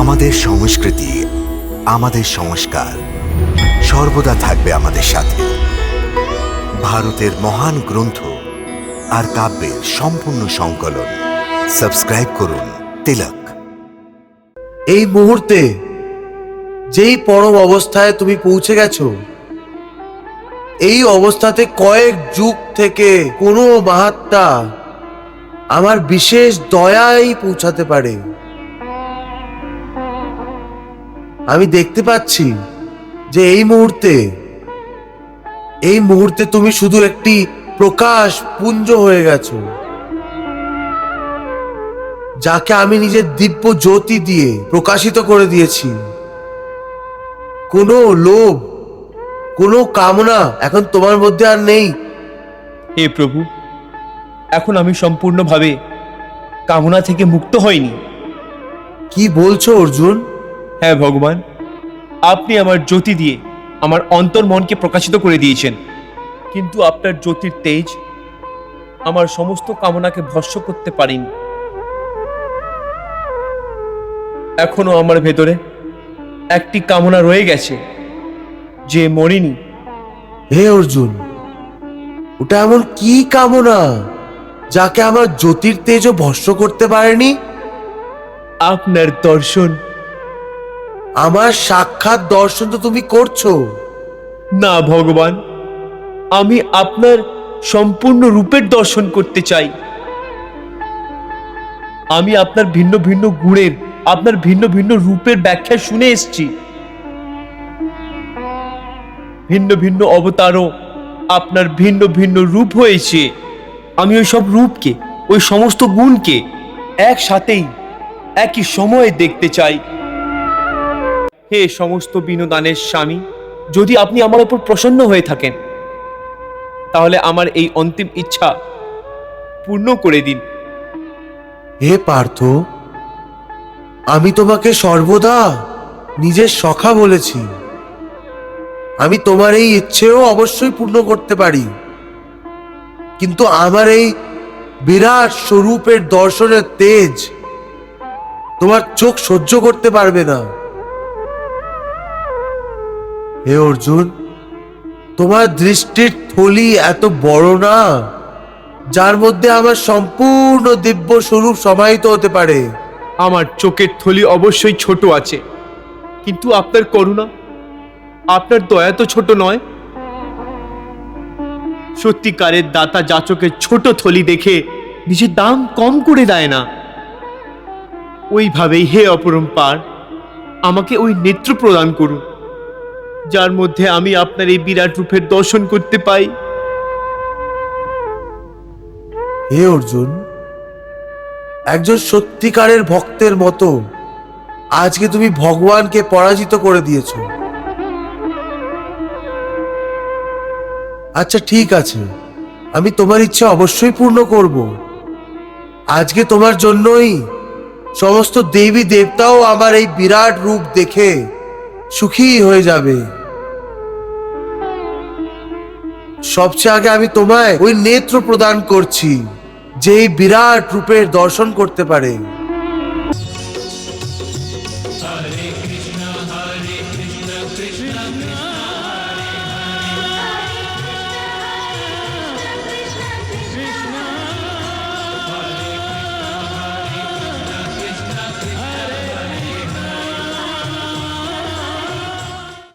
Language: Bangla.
আমাদের সংস্কৃতি, আমাদের সংস্কার সর্বদা থাকবে আমাদের সাথে। ভারতের মহান গ্রন্থ আর কাব্যের সম্পূর্ণ সংকলন। সাবস্ক্রাইব করুন তিলক। এই মুহূর্তে যেই পরম অবস্থায় তুমি পৌঁছে গেছো, এই অবস্থাতে কয়েক যুগ থেকে কোনো মাহাত্মা আমার বিশেষ দয়াই পৌঁছাতে পারে। আমি দেখতে পাচ্ছি যে এই মুহূর্তে তুমি শুধু একটি প্রকাশ পুঞ্জ হয়ে গেছো, যাকে আমি নিজের দিব্য জ্যোতি দিয়ে প্রকাশিত করে দিয়েছি। কোনো লোভ, কোনো কামনা এখন তোমার মধ্যে আর নেই। হে প্রভু, এখন আমি সম্পূর্ণভাবে কামনা থেকে মুক্ত হইনি। কি বলছো অর্জুন? হ্যাঁ ভগবান, আপনি আমার জ্যোতি দিয়ে আমার অন্তর মনকে প্রকাশিত করে দিয়েছেন, কিন্তু আপনার জ্যোতির তেজ আমার সমস্ত কামনাকে ভস্ম করতে পারেনি। এখনো আমার ভেতরে একটি কামনা রয়ে গেছে, যে মরিনি। হে অর্জুন, ওটা এমন কি কামনা যাকে আমার জ্যোতির তেজও ভস্ম করতে পারেনি? আপনার দর্শন। আমার সাক্ষাৎ দর্শন তো তুমি করছো। না ভগবান, আমি আপনার সম্পূর্ণ রূপের দর্শন করতে চাই। আমি আপনার ভিন্ন ভিন্ন গুণের, আপনার ভিন্ন ভিন্ন রূপের ব্যাখ্যা শুনে এসেছি। ভিন্ন ভিন্ন অবতারও আপনার ভিন্ন ভিন্ন রূপ হয়েছে। আমি ওই সব রূপকে, ওই সমস্ত গুণকে একসাথেই একই সময়ে দেখতে চাই। হে সমস্ত বিনোদানের স্বামী, যদি আপনি আমার উপর প্রসন্ন হয়ে থাকেন, তাহলে আমার এই অন্তিম ইচ্ছা পূর্ণ করে দিন। হে পার্থ, আমি তোমাকে সর্বদা নিজের সখা বলেছি। আমি তোমার এই ইচ্ছেও অবশ্যই পূর্ণ করতে পারি, কিন্তু আমার এই বিরাট স্বরূপের দর্শনের তেজ তোমার চোখ সহ্য করতে পারবে না। হে অর্জুন, তোমার দৃষ্টির থলি এত বড় না যার মধ্যে আমার সম্পূর্ণ দিব্য স্বরূপ সমাহিত হতে পারে। আমার চোখের থলি অবশ্যই ছোট আছে, কিন্তু আপনার করুণা, আপনার দয়া তো ছোট নয়। সত্যিকারের দাতা যাচকের ছোট থলি দেখে নিজের দাম কম করে দেয় না। ওইভাবেই হে অপরম্পার, আমাকে ওই নেত্র প্রদান করুন, যার মধ্যে আমি আপনার এই বিরাট রূপের দর্শন করতে পাই। হে অর্জুন, একজন সত্যিকারের ভক্তের মতো আজকে তুমি ভগবানকে পরাজিত করে দিয়েছো। আচ্ছা ঠিক আছে, আমি তোমার ইচ্ছা অবশ্যই পূর্ণ করব। আজকে তোমার জন্যই সমস্ত দেবী দেবতাও আমার এই বিরাট রূপ দেখে সুখী হয়ে যাবে। সবচেয়ে আগে আমি তোমায় ওই নেত্র প্রদান করছি, যে এই বিরাট রূপের দর্শন করতে পারে। Hare Krishna Krishna Krishna